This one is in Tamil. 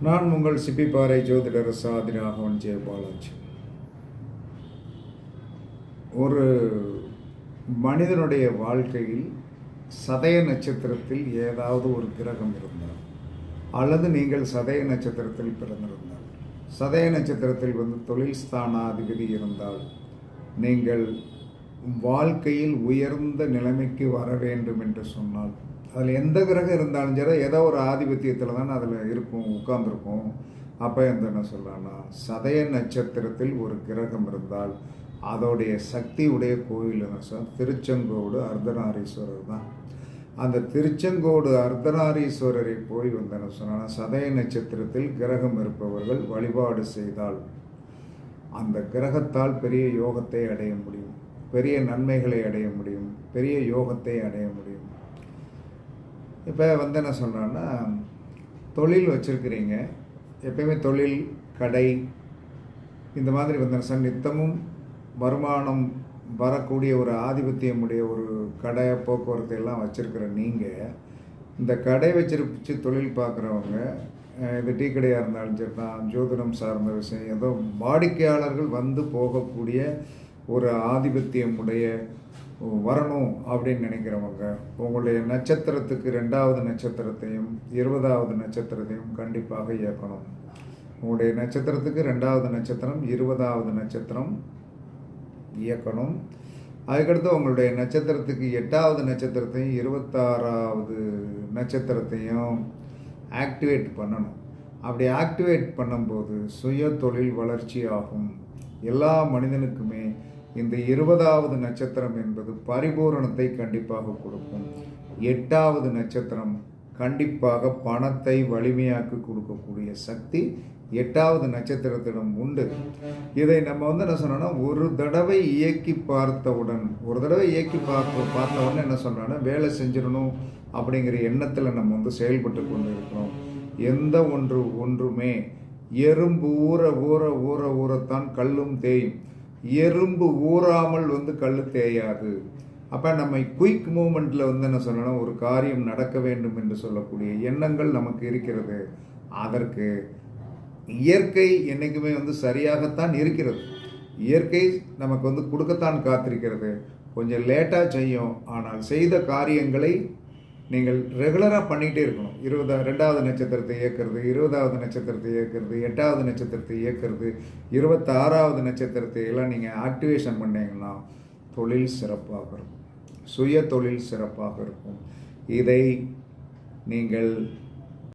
நான் உங்கள் சிப்பிப்பாறை ஜோதிடர் சாதி ராகவன் ஜெயபாலாஜி. ஒரு மனிதனுடைய வாழ்க்கையில் சதய நட்சத்திரத்தில் ஏதாவது ஒரு கிரகம் இருந்தால், அல்லது நீங்கள் சதய நட்சத்திரத்தில் பிறந்திருந்தால், சதய நட்சத்திரத்தில் தொழில் ஸ்தானாதிபதி இருந்தால், நீங்கள் வாழ்க்கையில் உயர்ந்த நிலைமைக்கு வர வேண்டும் என்று சொன்னால், அதில் எந்த கிரகம் இருந்தாலும் சரி ஏதோ ஒரு ஆதிபத்தியத்தில் தான் அதில் இருக்கும், உட்கார்ந்துருக்கும். அப்போ என்ன சொல்லலாம்னா, சதய நட்சத்திரத்தில் ஒரு கிரகம் இருந்தால் அதோடைய சக்தி உடைய கோயில் திருச்செங்கோடு அர்த்தநாரீஸ்வரர் தான். அந்த திருச்செங்கோடு அர்த்தநாரீஸ்வரரை போய் என்ன சொன்னால், சதய நட்சத்திரத்தில் கிரகம் இருப்பவர்கள் வழிபாடு செய்தால் அந்த கிரகத்தால் பெரிய யோகத்தை அடைய முடியும், பெரிய நன்மைகளை அடைய முடியும், பெரிய யோகத்தை அடைய முடியும். இப்போ என்ன சொல்கிறான்னா, தொழில் வச்சுருக்கிறீங்க, எப்பயுமே தொழில் கடை இந்த மாதிரி நித்தமும் வருமானம் வரக்கூடிய ஒரு ஆதிபத்தியமுடைய ஒரு கடை போக்குவரத்து எல்லாம் வச்சுருக்கிற நீங்கள், இந்த கடை வச்சு தொழில் பார்க்குறவங்க, இது டீ கடையாக இருந்தாலும் சரி தான், ஜோதிடம் சார்ந்த விஷயம், ஏதோ வாடிக்கையாளர்கள் வந்து போகக்கூடிய ஒரு ஆதிபத்தியமுடைய வரணும் அப்படின்னு நினைக்கிறவங்க, உங்களுடைய நட்சத்திரத்துக்கு 2வது நட்சத்திரத்தையும் 20வது நட்சத்திரத்தையும் கண்டிப்பாக இயக்கணும். உங்களுடைய நட்சத்திரத்துக்கு 2வது நட்சத்திரம் 20வது நட்சத்திரம் இயக்கணும். அதுக்கடுத்து உங்களுடைய நட்சத்திரத்துக்கு 8வது நட்சத்திரத்தையும் 26வது நட்சத்திரத்தையும் ஆக்டிவேட் பண்ணணும். அப்படி ஆக்டிவேட் பண்ணும்போது சுய தொழில் வளர்ச்சி ஆகும். எல்லா மனிதனுக்குமே இந்த 20வது நட்சத்திரம் என்பது பரிபூரணத்தை கண்டிப்பாக கொடுக்கும். 8வது நட்சத்திரம் கண்டிப்பாக பணத்தை வலிமையாக்கி கொடுக்கக்கூடிய சக்தி 8வது நட்சத்திரத்திடம் உண்டு. இதை நம்ம என்ன சொன்னோன்னா, ஒரு தடவை இயக்கி பார்த்தவுடன் என்ன சொல்கிறோன்னா, வேலை செஞ்சிடணும் அப்படிங்கிற எண்ணத்தில் நம்ம செயல்பட்டு கொண்டு இருக்கிறோம். எந்த ஒன்றுமே எறும்பு ஊற ஊற ஊற ஊறத்தான் கல்லும் தேயும். எறும்பு ஊறாமல் கல் தேயாது. அப்போ நம்ம குயிக் மூமெண்ட்டில் என்ன சொல்லணும், ஒரு காரியம் நடக்க வேண்டும் என்று சொல்லக்கூடிய எண்ணங்கள் நமக்கு இருக்கிறது. அதற்கு இயற்கை என்றைக்குமே சரியாகத்தான் இருக்கிறது. இயற்கை நமக்கு கொடுக்கத்தான் காத்திருக்கிறது. கொஞ்சம் லேட்டாக செய்யும், ஆனால் செய்த காரியங்களை நீங்கள் ரெகுலராக பண்ணிகிட்டே இருக்கணும். 2வது நட்சத்திரத்தை இயக்கிறது, 20வது நட்சத்திரத்தை இயக்கிறது, 8வது நட்சத்திரத்தை இயக்கிறது, 26வது நட்சத்திரத்தை எல்லாம் நீங்கள் ஆக்டிவேஷன் பண்ணிங்கன்னா தொழில் சிறப்பாக இருக்கும், சுய தொழில் சிறப்பாக இருக்கும். இதை நீங்கள்